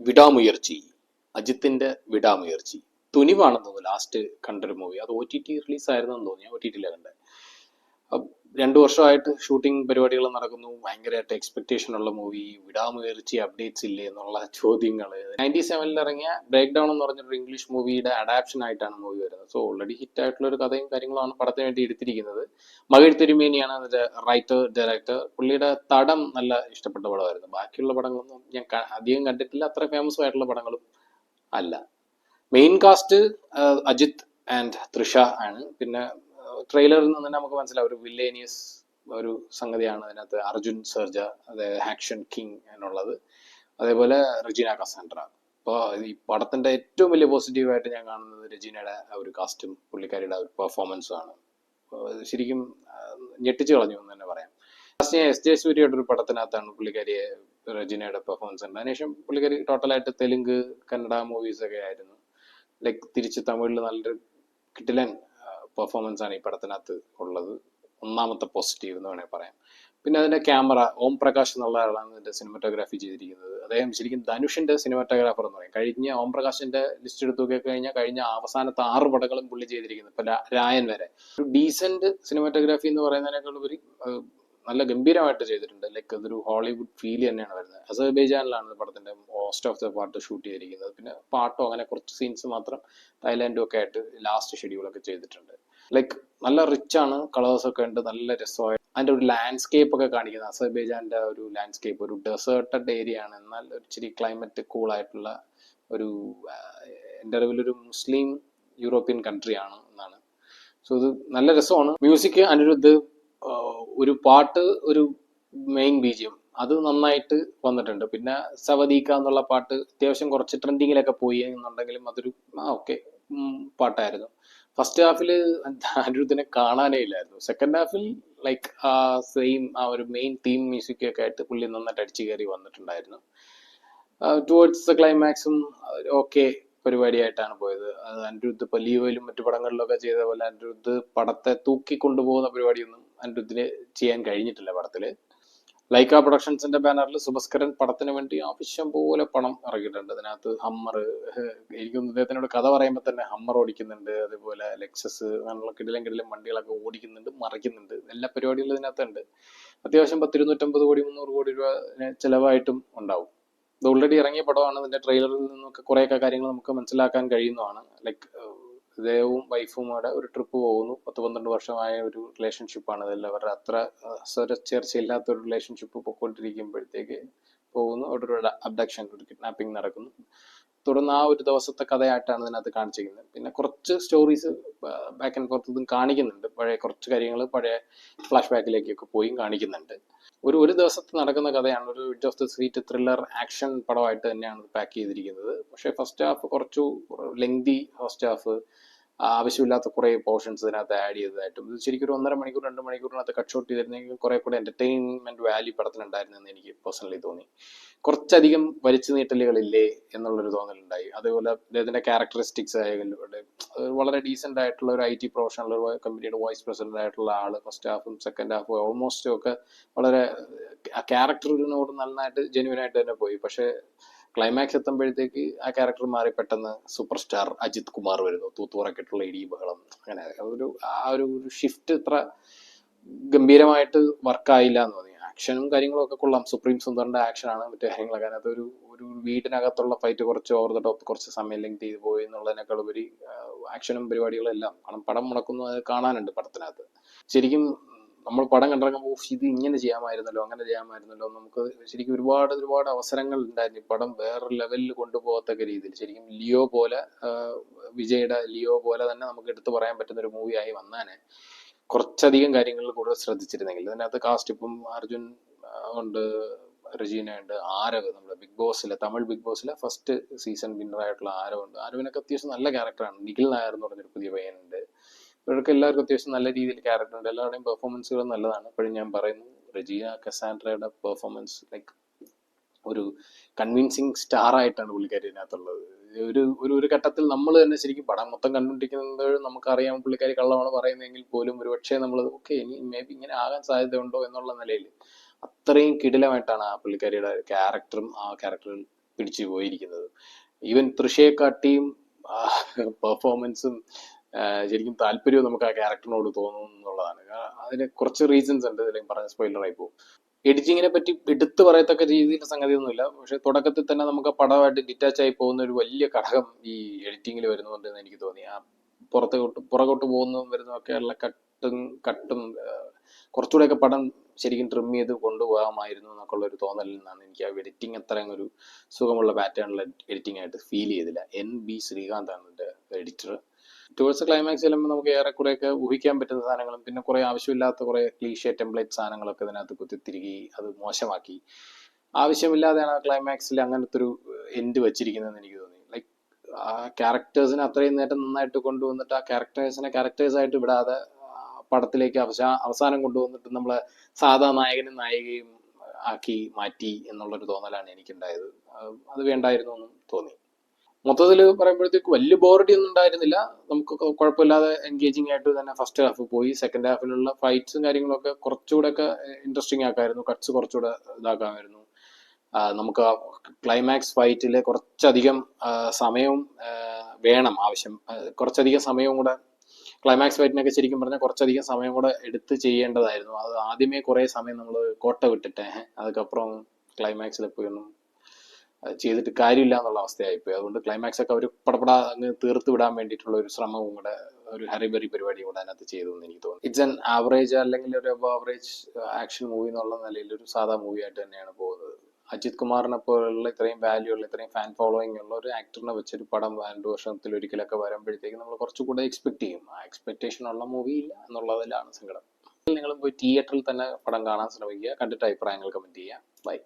വിടാമുയർച്ചി, അജിത്തിന്റെ വിടാമുയർച്ചി. തുനിവാണെന്ന് തോന്നുന്നു ലാസ്റ്റ് കണ്ടൊരു മൂവി. അത് OTT റിലീസ് ആയിരുന്നെന്ന് തോന്നി. ഞാൻ OTT-യിലാണ് കണ്ടത്. 2 വർഷമായിട്ട് ഷൂട്ടിംഗ് പരിപാടികൾ നടക്കുന്നു. ഭയങ്കരമായിട്ട് എക്സ്പെക്ടേഷൻ ഉള്ള മൂവി. വിടാമുയർച്ചി അപ്ഡേറ്റ്സ് ഇല്ലേ എന്നുള്ള ചോദ്യങ്ങൾ. 97-ൽ ഇറങ്ങിയ ബ്രേക്ക് ഡൗൺ എന്ന് പറഞ്ഞൊരു ഇംഗ്ലീഷ് മൂവിയുടെ അഡാപ്ഷൻ ആയിട്ടാണ് മൂവി വരുന്നത്. സോ ഓൾറെഡി ഹിറ്റ് ആയിട്ടുള്ള ഒരു കഥയും കാര്യങ്ങളാണ് പടത്തിന് വേണ്ടി എടുത്തിരിക്കുന്നത്. മകിഴ് തിരുമേനിയാണ് അതിന്റെ റൈറ്റർ ഡയറക്ടർ. പുള്ളിയുടെ തടം നല്ല ഇഷ്ടപ്പെട്ട പടമായിരുന്നു. ബാക്കിയുള്ള പടങ്ങളൊന്നും ഞാൻ അധികം കണ്ടിട്ടില്ല. അത്ര ഫേമസ് ആയിട്ടുള്ള പടങ്ങളും അല്ല. Main cast Ajith and Trisha ആണ്. പിന്നെ ട്രെയിലറിൽ നിന്ന് തന്നെ നമുക്ക് മനസ്സിലാവും ഒരു വില്ലേനിയസ് ഒരു സംഗതിയാണ് അതിനകത്ത്. അർജുൻ സർജ, അതായത് ആക്ഷൻ കിങ് എന്നുള്ളത്. അതേപോലെ റെജീന കസാൻഡ്ര. അപ്പോൾ ഈ പടത്തിന്റെ ഏറ്റവും വലിയ പോസിറ്റീവായിട്ട് ഞാൻ കാണുന്നത് റെജീനയുടെ ഒരു കാസ്റ്റും പുള്ളിക്കാരിയുടെ ഒരു പെർഫോമൻസും ആണ്. ശരിക്കും ഞെട്ടിച്ചു കളഞ്ഞു എന്ന് തന്നെ പറയാം. ലാസ്റ്റ് ഞാൻ SJ സൂര്യയുടെ ഒരു പടത്തിനകത്താണ് പുള്ളിക്കാരിയെ റെജീനയുടെ പെർഫോമൻസ് ഉണ്ട്. അതിനുശേഷം പുള്ളിക്കാരി ടോട്ടലായിട്ട് തെലുങ്ക്, കന്നഡ മൂവീസ് ഒക്കെ ആയിരുന്നു. ലൈക്ക് തിരിച്ച് തമിഴിൽ നല്ലൊരു കിടിലൻ പെർഫോമൻസ് ആണ് ഈ പടത്തിനകത്ത് ഉള്ളത്. ഒന്നാമത്തെ പോസിറ്റീവ് എന്ന് വേണമെങ്കിൽ പറയാം. പിന്നെ അതിന്റെ ക്യാമറ, ഓം പ്രകാശ് എന്നുള്ള ആളാണ് ഇതിന്റെ സിനിമാറ്റോഗ്രാഫി ചെയ്തിരിക്കുന്നത്. അദ്ദേഹം ശരിക്കും ധനുഷിന്റെ സിനിമാറ്റോഗ്രാഫർ എന്ന് പറയും. കഴിഞ്ഞ ഓം പ്രകാശിന്റെ ലിസ്റ്റ് എടുത്ത് നോക്കി കഴിഞ്ഞാൽ കഴിഞ്ഞ അവസാനത്തെ 6 പടങ്ങളും പുള്ളി ചെയ്തിരിക്കുന്നത്. ഇപ്പൊ രായൻ വരെ ഒരു ഡീസന്റ് സിനിമാറ്റോഗ്രാഫി എന്ന് പറയുന്നതിനേക്കാൾ ഉപരി നല്ല ഗംഭീരമായിട്ട് ചെയ്തിട്ടുണ്ട്. ലൈക്ക് അതൊരു ഹോളിവുഡ് ഫീൽ തന്നെയാണ് വരുന്നത്. അസർബൈജാനിലാണ് പടത്തിന്റെ most of the part shoot ചെയ്തിരിക്കുന്നത്. പിന്നെ പാട്ടോ അങ്ങനെ കുറച്ച് സീൻസ് മാത്രം തായ്ലാൻഡും ഒക്കെ ആയിട്ട് ലാസ്റ്റ് ഷെഡ്യൂളൊക്കെ ചെയ്തിട്ടുണ്ട്. ലൈക്ക് നല്ല റിച്ച് ആണ്, കളേഴ്സ് ഒക്കെ ഉണ്ട്, നല്ല രസമായി. അതിന്റെ ഒരു ലാൻഡ്സ്കേപ്പ് ഒക്കെ കാണിക്കുന്നത് അസർബൈജാന്റെ ഒരു ലാൻഡ്സ്കേപ്പ് ഒരു ഡെസേർട്ടഡ് ഏരിയ ആണ്. എന്നാൽ ഒരു ഇച്ചിരി ക്ലൈമറ്റ് കൂൾ ആയിട്ടുള്ള ഒരു എൻ്റെ അറിവിലൊരു മുസ്ലിം യൂറോപ്യൻ കൺട്രി ആണ് എന്നാണ്. സോ ഇത് നല്ല രസമാണ്. മ്യൂസിക് അനിരുദ്ധ്, ഒരു പാട്ട്, ഒരു മെയിൻ BGM അത് നന്നായിട്ട് വന്നിട്ടുണ്ട്. പിന്നെ സവദീക എന്നുള്ള പാട്ട് അത്യാവശ്യം കുറച്ച് ട്രെൻഡിങ്ങിലൊക്കെ പോയി എന്നുണ്ടെങ്കിലും അതൊരു ഓക്കെ പാട്ടായിരുന്നു. ഫസ്റ്റ് ഹാഫിൽ അനിരുദ്ധിനെ കാണാനേ ഇല്ലായിരുന്നു. സെക്കൻഡ് ഹാഫിൽ ലൈക്ക് സെയിം ഒരു മെയിൻ തീം മ്യൂസിക് ഒക്കെ ആയിട്ട് പുള്ളി നന്നായിട്ട് അടിച്ചു കയറി വന്നിട്ടുണ്ടായിരുന്നു. ടുവേർഡ്സ് ദ ക്ലൈമാക്സും ഓക്കെ പരിപാടിയായിട്ടാണ് പോയത്. അത് അനിരുദ്ധ് ഇപ്പൊ ലീവയിലും മറ്റു പടങ്ങളിലൊക്കെ ചെയ്ത പോലെ അനിരുദ്ധ് പടത്തെ തൂക്കി കൊണ്ടുപോകുന്ന പരിപാടിയൊന്നും അനിരുദ്ധിന് ചെയ്യാൻ കഴിഞ്ഞിട്ടില്ല പടത്തില്. ലൈക്ക പ്രൊഡക്ഷൻസിന്റെ ബാനറിൽ സുബസ്കരൻ പടത്തിന് വേണ്ടി ആവശ്യം പോലെ പണം ഇറക്കിയിട്ടുണ്ട്. അതിനകത്ത് ഹമ്മർ, എനിക്കും ഇദ്ദേഹത്തിനോട് കഥ പറയുമ്പോൾ തന്നെ ഹമ്മർ ഓടിക്കുന്നുണ്ട്, അതേപോലെ ലെക്സസ് അങ്ങനെയുള്ള കിടിലം വണ്ടികളൊക്കെ ഓടിക്കുന്നുണ്ട്, മറിക്കുന്നുണ്ട്. എല്ലാ പരിപാടികളും ഇതിനകത്തുണ്ട്. അത്യാവശ്യം 250 കോടി 300 കോടി രൂപ ചിലവായിട്ടും ഉണ്ടാവും. ഇത് ഓൾറെഡി ഇറങ്ങിയ പടമാണ്. ഇതിന്റെ ട്രെയിലറിൽ നിന്നൊക്കെ കുറേയൊക്കെ കാര്യങ്ങൾ നമുക്ക് മനസ്സിലാക്കാൻ കഴിയുന്നതാണ്. ലൈക്ക് ഇദ്ദേഹവും വൈഫും അവിടെ ഒരു ട്രിപ്പ് പോകുന്നു. 10-12 വർഷമായ ഒരു റിലേഷൻഷിപ്പാണ്. ഇതെല്ലാം അവരുടെ അത്ര സ്വരച്ചേർച്ചയില്ലാത്ത ഒരു റിലേഷൻഷിപ്പ് പൊയ്ക്കൊണ്ടിരിക്കുമ്പോഴത്തേക്ക് പോകുന്നു. അവിടെ ഒരു അബ്ഡക്ഷൻ, ഒരു കിഡ്നാപ്പിംഗ് നടക്കുന്നു. തുടർന്ന് ആ ഒരു ദിവസത്തെ കഥയായിട്ടാണ് ഇതിനകത്ത് കാണിച്ചിരിക്കുന്നത്. പിന്നെ കുറച്ച് സ്റ്റോറീസ് ബാക്ക് ആൻഡ് ഫോർത്ത് ഇതും കാണിക്കുന്നുണ്ട്. പഴയ കുറച്ച് കാര്യങ്ങൾ പഴയ ഫ്ലാഷ് ബാക്കിലേക്കൊക്കെ പോയി കാണിക്കുന്നുണ്ട്. ഒരു ദിവസത്തെ നടക്കുന്ന കഥയാണ്. ഒരു edge of the seat thriller action പടമായിട്ട് തന്നെയാണ് പാക്ക് ചെയ്തിരിക്കുന്നത്. പക്ഷേ ഫസ്റ്റ് ഹാഫ് കുറച്ചു ലെങ്തി, ഫസ്റ്റ് ഹാഫ് ആവശ്യമില്ലാത്ത കുറേ പോർഷൻസ് ഇതിനകത്ത് ആഡ് ചെയ്തതായിട്ടും. ഇത് ശരിക്കും ഒരു 1.5 മണിക്കൂർ 2 മണിക്കൂറിനകത്ത് കട്ട് ഷോട്ട് ചെയ്തിരുന്നെങ്കിൽ കുറെ കൂടെ എന്റർടൈൻമെന്റ് വാല്യൂ പടത്തിനുണ്ടായിരുന്നെന്ന് എനിക്ക് പേഴ്സണലി തോന്നി. കുറച്ചധികം വലിച്ചു നീട്ടലുകളില്ലേ എന്നുള്ളൊരു തോന്നലുണ്ടായി. അതേപോലെ അദ്ദേഹത്തിന്റെ ക്യാരക്ടറിസ്റ്റിക്സ് ആയാലും വളരെ ഡീസെന്റ് ആയിട്ടുള്ള ഒരു IT പ്രൊഫഷണൽ കമ്പനിയുടെ വൈസ് പ്രസിഡന്റ് ആയിട്ടുള്ള ആള് ഫസ്റ്റ് ഹാഫും സെക്കൻഡ് ഹാഫും ഓൾമോസ്റ്റ് ഒക്കെ വളരെ ക്യാരക്ടറിനോട് നന്നായിട്ട് ജെന്യൂൻ ആയിട്ട് തന്നെ പോയി. പക്ഷെ ക്ലൈമാക്സ് എത്തുമ്പോഴത്തേക്ക് ആ ക്യാരക്ടർ മാറി പെട്ടെന്ന് സൂപ്പർ സ്റ്റാർ അജിത് കുമാർ വരുന്നു. തൂത്തുറക്കിട്ടുള്ള ഇടി ബഹളം, അങ്ങനെ ഒരു ഷിഫ്റ്റ് ഇത്ര ഗംഭീരമായിട്ട് വർക്കായില്ല എന്ന് തോന്നി. ആക്ഷനും കാര്യങ്ങളും ഒക്കെ കൊള്ളാം. സുപ്രീം സുന്ദറിന്റെ ആക്ഷനാണ് മറ്റു കാര്യങ്ങളൊക്കെ. അതിനകത്ത് ഒരു വീടിനകത്തുള്ള ഫൈറ്റ് കുറച്ച് ഓവർ ദ ടോപ്പ്, കുറച്ച് സമയം ലെങ്ത് ചെയ്ത് പോയി എന്നുള്ളതിനേക്കാൾ ഉപരി ആക്ഷനും പരിപാടികളും എല്ലാം കാരണം പടം മുടക്കുന്നു അത് കാണാനുണ്ട് പടത്തിനകത്ത്. ശരിക്കും നമ്മൾ പടം കണ്ടിറങ്ങുമ്പോൾ ഇത് ഇങ്ങനെ ചെയ്യാമായിരുന്നല്ലോ, അങ്ങനെ ചെയ്യാമായിരുന്നല്ലോ. നമുക്ക് ശരിക്കും ഒരുപാട് അവസരങ്ങൾ ഉണ്ടായിരുന്നു. ഈ പടം വേറെ ലെവലിൽ കൊണ്ടുപോകത്തക്ക രീതിയിൽ ശരിക്കും ലിയോ പോലെ, വിജയുടെ ലിയോ പോലെ തന്നെ നമുക്ക് എടുത്തു പറയാൻ പറ്റുന്ന ഒരു മൂവിയായി വന്നാനെ കുറച്ചധികം കാര്യങ്ങളിൽ കൂടുതൽ ശ്രദ്ധിച്ചിരുന്നെങ്കിൽ. ഇതിനകത്ത് കാസ്റ്റ് ഇപ്പം അർജുൻ ഉണ്ട്, റെജീന ഉണ്ട്, ആരവ് നമ്മുടെ ബിഗ് ബോസിലെ തമിഴ് ബിഗ് ബോസിലെ ഫസ്റ്റ് സീസൺ വിന്നർ ആയിട്ടുള്ള ആരവുണ്ട്. ആരവിനൊക്കെ അത്യാവശ്യം നല്ല ക്യാരക്ടറാണ്. നിഖിൽ നായർ എന്ന് പറഞ്ഞൊരു പുതിയ പയ്യനുണ്ട്. ഇവർക്ക് എല്ലാവർക്കും അത്യാവശ്യം നല്ല രീതിയിൽ ക്യാരക്ടർ ഉണ്ട്. എല്ലാവരുടെയും പെർഫോമൻസുകൾ നല്ലതാണ്. ഇപ്പോഴും ഞാൻ പറയുന്നു, റെജീന കസാൻഡ്രയുടെ പെർഫോമൻസ് ലൈക്ക് ഒരു കൺവിൻസിങ് സ്റ്റാർ ആയിട്ടാണ് പുള്ളിക്കാരി ഇതിനകത്തുള്ളത്. ഒരു ഘട്ടത്തിൽ നമ്മൾ തന്നെ ശരിക്കും പടം മൊത്തം കണ്ടുകൊണ്ടിരിക്കുന്നത് നമുക്കറിയാം പുള്ളിക്കാരി കള്ളമാണ് പറയുന്നതെങ്കിൽ പോലും ഒരുപക്ഷെ നമ്മൾ ഓക്കെ ഇനി മേ ബി ഇങ്ങനെ ആകാൻ സാധ്യതയുണ്ടോ എന്നുള്ള നിലയിൽ അത്രയും കിടിലമായിട്ടാണ് ആ പുള്ളിക്കാരിയുടെ ക്യാരക്ടറും ആ ക്യാരക്ടറിൽ പിടിച്ചു പോയിരിക്കുന്നത്. ഈവൻ തൃഷയെക്കാട്ടിയും പെർഫോമൻസും ശരിക്കും താല്പര്യവും നമുക്ക് ആ ക്യാരക്ടറിനോട് തോന്നുന്നു എന്നുള്ളതാണ്. അതിന് കുറച്ച് റീസൺസ് ഉണ്ട്, ഇതിലേക്ക് പറഞ്ഞ സ്പോയിലറായി പോകും. എഡിറ്റിങ്ങിനെ പറ്റി എടുത്തു പറയത്തക്ക രീതിയിൽ സംഗതിയൊന്നുമില്ല, പക്ഷെ തുടക്കത്തിൽ തന്നെ നമുക്ക് പടമായിട്ട് ഡിറ്റാച്ച് ആയി പോകുന്ന ഒരു വലിയ ഘടകം ഈ എഡിറ്റിങ്ങിൽ വരുന്നുണ്ടെന്ന് എനിക്ക് തോന്നി. ആ പുറകോട്ട് പോകുന്നതും വരുന്നതൊക്കെ ഉള്ള കട്ടും കുറച്ചുകൂടെയൊക്കെ പടം ശരിക്കും ട്രിം ചെയ്ത് കൊണ്ടുപോകാമായിരുന്നു എന്നൊക്കെ ഉള്ള ഒരു തോന്നലിൽ നിന്നാണ് എനിക്ക് ആ എഡിറ്റിംഗ് അത്രയും ഒരു സുഖമുള്ള പാറ്റേണിൽ എഡിറ്റിംഗ് ആയിട്ട് ഫീൽ ചെയ്തില്ല. NB ശ്രീകാന്ത് ആണ് എൻ്റെ എഡിറ്റർ. ടുവേഴ്സ് ക്ലൈമാക്സ് ചെല്ലുമ്പോൾ നമുക്ക് ഏറെക്കുറെയൊക്കെ ഊഹിക്കാൻ പറ്റുന്ന സാധനങ്ങളും പിന്നെ കുറെ ആവശ്യമില്ലാത്ത കുറെ ക്ലീഷേ ടെംപ്ലേറ്റ് സാധനങ്ങളൊക്കെ ഇതിനകത്ത് കുത്തിത്തിരികി അത് മോശമാക്കി. ആവശ്യമില്ലാതെയാണ് ആ ക്ലൈമാക്സിൽ അങ്ങനത്തെ ഒരു എൻഡ് വെച്ചിരിക്കുന്നതെന്ന് എനിക്ക് തോന്നി. ലൈക്ക് ആ ക്യാരക്ടേഴ്സിനെ അത്രയും നേരം നന്നായിട്ട് കൊണ്ടുവന്നിട്ട് ആ ക്യാരക്ടേഴ്സിനെ ക്യാരക്ടേഴ്സായിട്ട് വിടാതെ പടത്തിലേക്ക് അവസാനം കൊണ്ടുവന്നിട്ട് നമ്മളെ സാധാ നായകനും നായികയും ആക്കി മാറ്റി എന്നുള്ളൊരു തോന്നലാണ് എനിക്കുണ്ടായത്. അത് വേണ്ടായിരുന്നു എന്നും തോന്നി. മൊത്തത്തിൽ പറയുമ്പോഴത്തേക്ക് വലിയ ബോറടി ഒന്നും ഉണ്ടായിരുന്നില്ല. നമുക്ക് കുഴപ്പമില്ലാതെ എൻഗേജിങ് ആയിട്ട് തന്നെ ഫസ്റ്റ് ഹാഫ് പോയി. സെക്കൻഡ് ഹാഫിലുള്ള ഫൈറ്റ്സും കാര്യങ്ങളൊക്കെ കുറച്ചുകൂടെ ഒക്കെ ഇൻട്രസ്റ്റിംഗ് ആക്കായിരുന്നു. കട്ട്സ് കുറച്ചുകൂടെ ഇതാക്കാമായിരുന്നു. നമുക്ക് ക്ലൈമാക്സ് ഫൈറ്റിൽ കുറച്ചധികം സമയവും വേണം ആവശ്യം. കുറച്ചധികം സമയവും കൂടെ ക്ലൈമാക്സ് ഫൈറ്റിനൊക്കെ ശരിക്കും പറഞ്ഞാൽ കുറച്ചധികം സമയം കൂടെ എടുത്ത് ചെയ്യേണ്ടതായിരുന്നു. അത് ആദ്യമേ കുറേ സമയം നമ്മൾ കോട്ട വിട്ടിട്ട് അതുക്കപ്പുറം ക്ലൈമാക്സിൽ പോയി ഒന്നും ചെയ്തിട്ട് കാര്യമില്ല എന്നുള്ള അവസ്ഥയായിപ്പോയി. അതുകൊണ്ട് ക്ലൈമാക്സ് ഒക്കെ അവർ പടപടാ അങ്ങ് തീർത്ത് വിടാൻ വേണ്ടിയിട്ടുള്ള ഒരു ശ്രമവും കൂടെ, ഒരു ഹറിബറി പരിപാടിയും കൂടെ അതിനകത്ത് ചെയ്തു എന്ന് എനിക്ക് തോന്നി. ഇറ്റ്സ് ആൻ ആവറേജ് അല്ലെങ്കിൽ ഒരു അബവ് ആവറേജ് ആക്ഷൻ മൂവി എന്നുള്ള നിലയിൽ ഒരു സാധാ മൂവി ആയിട്ട് തന്നെയാണ് പോകുന്നത്. അജിത് കുമാറിനെ പോലുള്ള ഇത്രയും വാല്യൂ ഉള്ള ഇത്രയും ഫാൻ ഫോളോയിങ് ഉള്ള ഒരു ആക്ടറിനെ വെച്ചൊരു പടം 2 വർഷത്തിൽ ഒരിക്കലൊക്കെ വരുമ്പോഴത്തേക്ക് നമ്മൾ കുറച്ചുകൂടെ എക്സ്പെക്ട് ചെയ്യും. ആ എക്സ്പെക്ടേഷൻ ഉള്ള മൂവി ഇല്ല എന്നുള്ളതിലാണ് സങ്കടം. നിങ്ങൾ പോയി തിയേറ്ററിൽ തന്നെ പടം കാണാൻ ശ്രമിക്കുക. കണ്ടിട്ട് അഭിപ്രായങ്ങൾ കമന്റ് ചെയ്യുക. ബൈ.